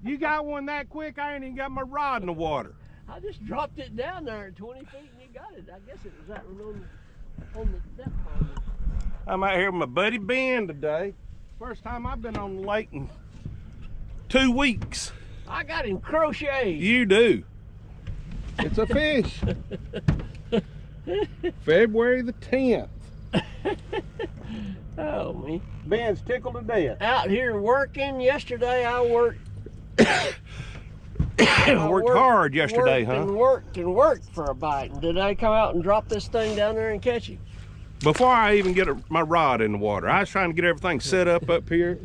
You got one that quick, I ain't even got my rod in the water. I just dropped it down there 20 feet and you got it. I guess it was that one on the depth pond. I'm out here with my buddy Ben today. First time I've been on the lake in 2 weeks. I got him crocheted. You do. It's a fish. February the 10th. Oh, me. Ben's tickled to death. Out here working. Yesterday I worked. Worked hard yesterday, huh? Worked and worked for a bite. And did I come out and drop this thing down there and catch him? Before I even get my rod in the water, I was trying to get everything set up here.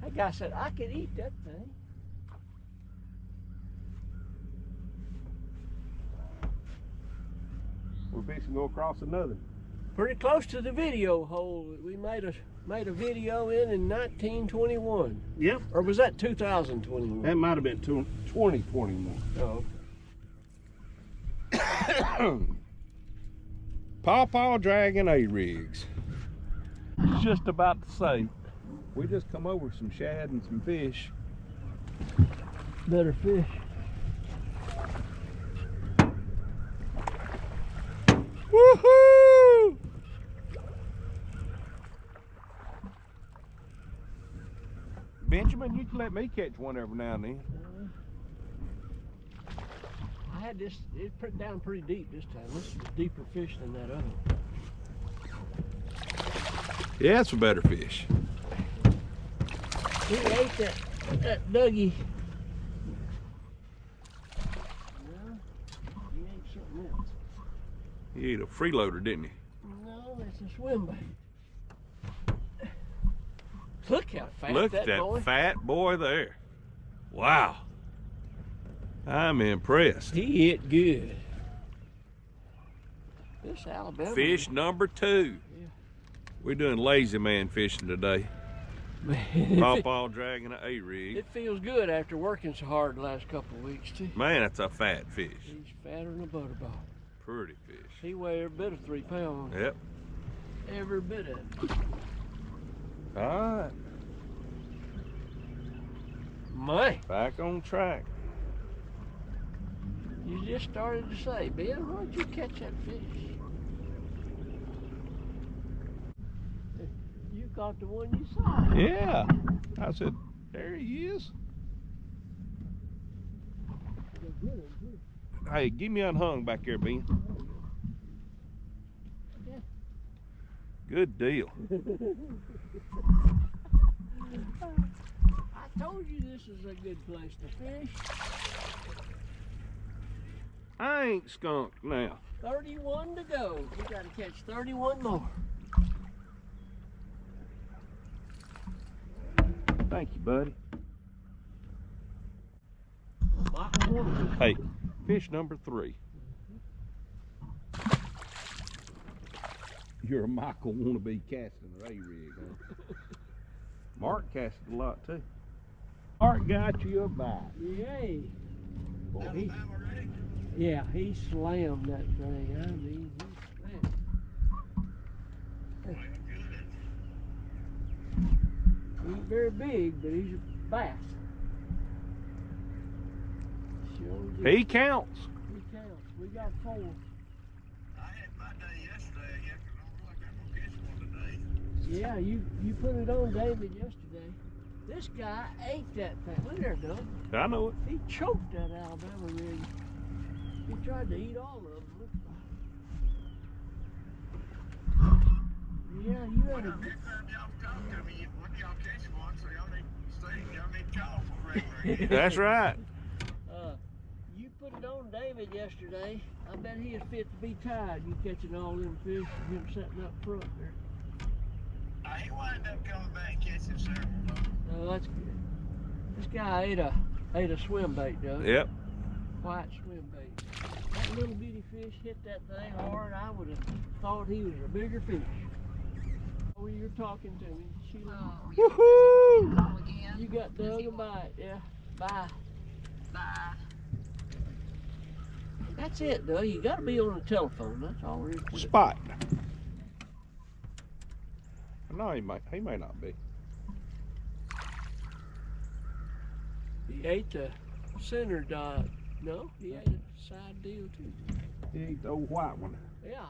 That guy said I could eat that thing. We're fixing to go across another. Pretty close to the video hole that we made a video in 1921. Yep. Or was that 2021? That might have been 2021. Oh. Pawpaw dragging A-rigs. Just about to say. We just come over some shad and some fish. Better fish. Woohoo! Benjamin, you can let me catch one every now and then. I had this, it put down pretty deep this time. This is a deeper fish than that other one. Yeah, it's a better fish. He ate that Dougie. No, he ate something else. He ate a freeloader, didn't he? No, that's a swim bait. Look how fat Look that at that boy. fat boy there. Wow. I'm impressed. He ate good. This Alabama. Fish number 2. Yeah. We're doing lazy man fishing today. Man, Pawpaw dragging an A-rig. it feels good after working so hard the last couple of weeks too. Man, that's a fat fish. He's fatter than a butterball. Pretty fish. He weighs every bit of 3 pounds. Yep. Every bit of it. All right. Man, Back on track. you just started to say, Ben, why'd you catch that fish? You caught the one you saw. Yeah. I said, there he is. Hey, give me unhung back there, Ben. Good deal. I told you this is a good place to fish. I ain't skunked now. 31 to go. We got to catch 31 more. Thank you, buddy. Michael Warner. Hey, fish number 3. You're a Michael wannabe casting an A-rig, huh? Mark casted a lot too. Mark got you a bite. Yay. Boy, yeah, he slammed that thing. I mean, he slammed it. He ain't very big, but he's a bass. Sure did. He counts. He counts. We got 4. I had my day yesterday. I don't like I'm gonna catch one today. Yeah, you put it on David yesterday. This guy ate that thing. Look there, Doug. I know it. He choked that Alabama rig. He tried to eat all of them. Yeah, you had a... Next time y'all talk to me, when y'all catch one, so y'all need to call for regular. That's right. You put it on David yesterday. I bet he is fit to be tied. You catching all them fish and him sitting up front there. He wound up coming back and catching several though. Oh, that's good. This guy ate a swim bait, Doug. Yep. White swim bait. That little bitty fish hit that thing hard. I would have thought he was a bigger fish. Oh, you're talking to me, Sheila. Woohoo! You got Doug a bite, yeah. Bye. Bye. That's it, Doug. You got to be on the telephone. That's all there is to it. Spot. No, he may not be. He ate the center dot. No, he ate a side deal too. He ate the old white one. Yeah,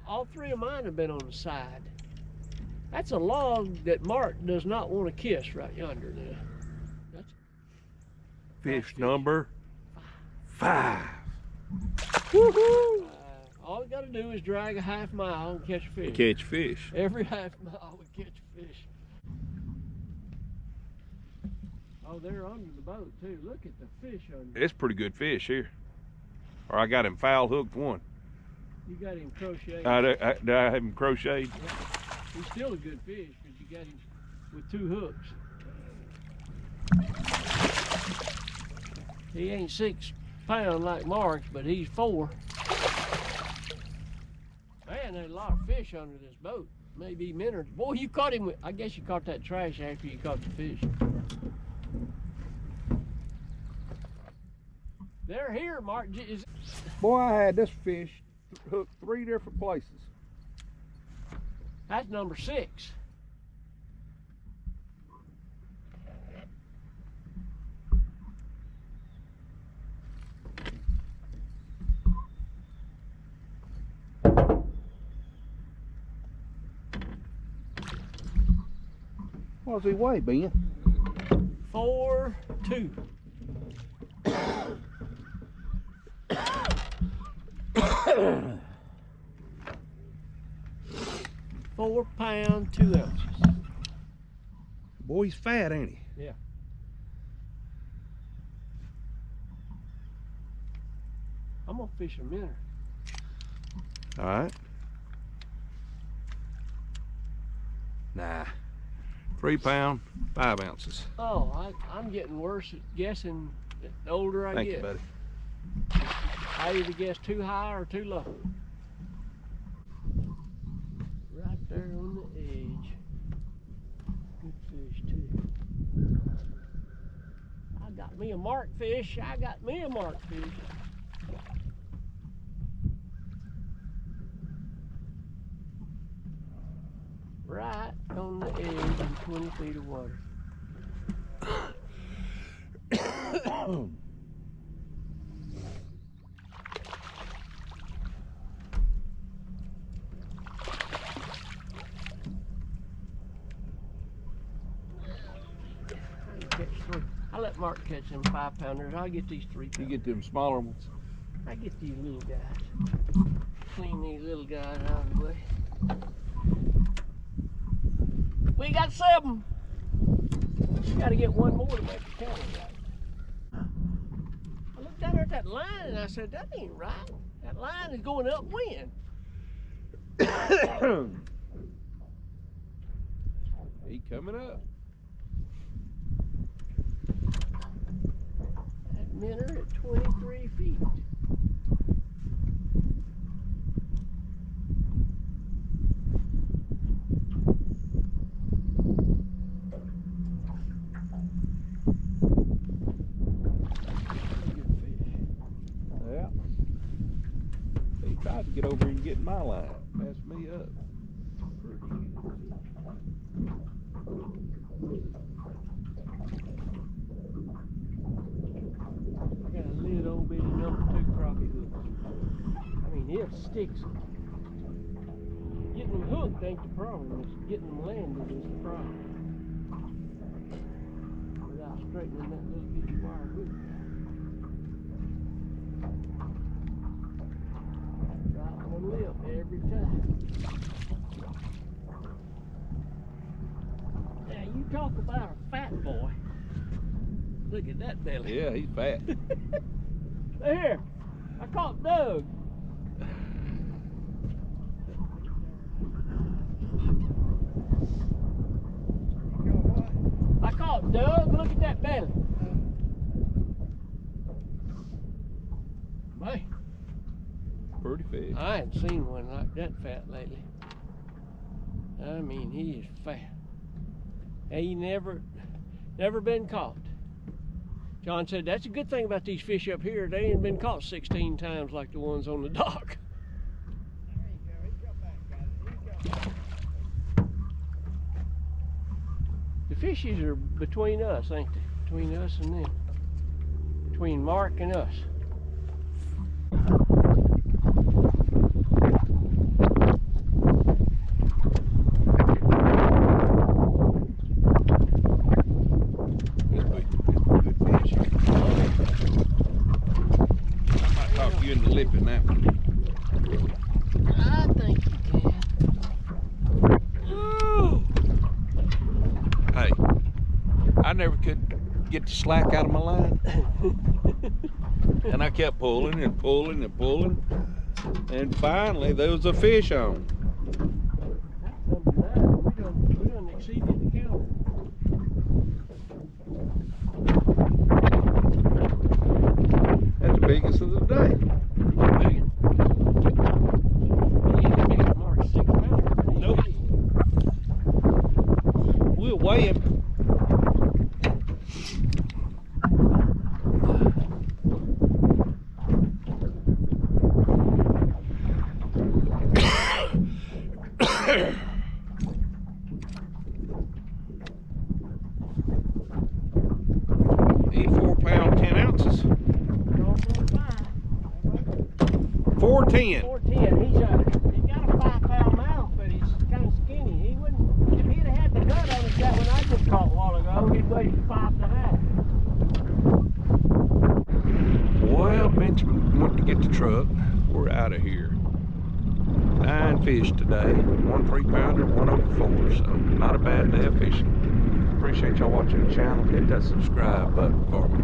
all three of mine have been on the side. That's a log that Mark does not want to kiss right yonder there. That's Fish number 5. woohoo! All we got to do is drag a half mile and catch a fish. Catch fish. Every half mile we catch a fish. Oh, they're under the boat too. Look at the fish under. It's pretty good fish here. Or I got him foul hooked one. You got him crocheted. Did I have him crocheted? Yeah. He's still a good fish, but you got him with 2 hooks. He ain't 6 pound like Mark's, but he's 4. Man, there's a lot of fish under this boat. Maybe minnows. Boy, you caught him with, I guess you caught that trash after you caught the fish. They're here, Mark. Boy, I had this fish hooked 3 different places. That's number 6. What's he weigh, Ben? 4.2. £4 2 ounces. Boy, he's fat, ain't he? Yeah. I'm gonna fish a minnow. All right. Nah. 3 pound, 5 ounces. Oh, I'm getting worse at guessing the older I Thank get. you, buddy. I either guess too high or too low. Right there on the edge. Good fish too. I got me a mark fish. I got me a mark fish. Right on the edge in 20 feet of water. I let Mark catch them 5-pounders. I'll get these 3-pounders. You get them smaller ones. I get these little guys. Clean these little guys out of the way. We got 7. Got to get one more to make the count right. I looked down there at that line and I said, that ain't right. That line is going upwind. He coming up. That minnow at 23 feet. Yeah. He tried to get over and get my line. Messed me up. I got a little bitty number 2 crappie hook. I mean, it sticks. Getting them hooked ain't the problem. It's getting them landed is the problem. Without straightening that little bitty wire hook. Right on the lip every time. Now you talk about a fat boy. Look at that belly. Yeah, he's fat. Here, I caught Doug. I caught Doug. Look at that belly. Man, Pretty fish. I ain't seen one like that fat lately. I mean, he is fat. He never been caught. John said, that's a good thing about these fish up here. They ain't been caught 16 times like the ones on the dock. There you go. He got back, got it. He got back. The fishies are between us, ain't they? Between us and them. Between Mark and us. I might talk you into lipping that one. I think you can. Ooh. Hey, I never could get the slack out of my line. And I kept pulling and pulling and pulling. And finally, there was a fish on. That's number 9. We done exceeded the count. That's the biggest of the day. He ain't as big as Mark's 6 pounder, but he's Nope. big. We'll weigh him. He's 4 pounds, 10 ounces. 410. 410. He's got a 5 pound mouth, but he's kind of skinny. He wouldn't. If he'd have had the gut on his that one I just caught a while ago, he'd weigh 5.5. Well, Benjamin went to get the truck. We're out of here. 9 fish today. 1 3-pounder, 1 over 4. So not a bad day of fishing. Appreciate y'all watching the channel. Hit that subscribe button for me.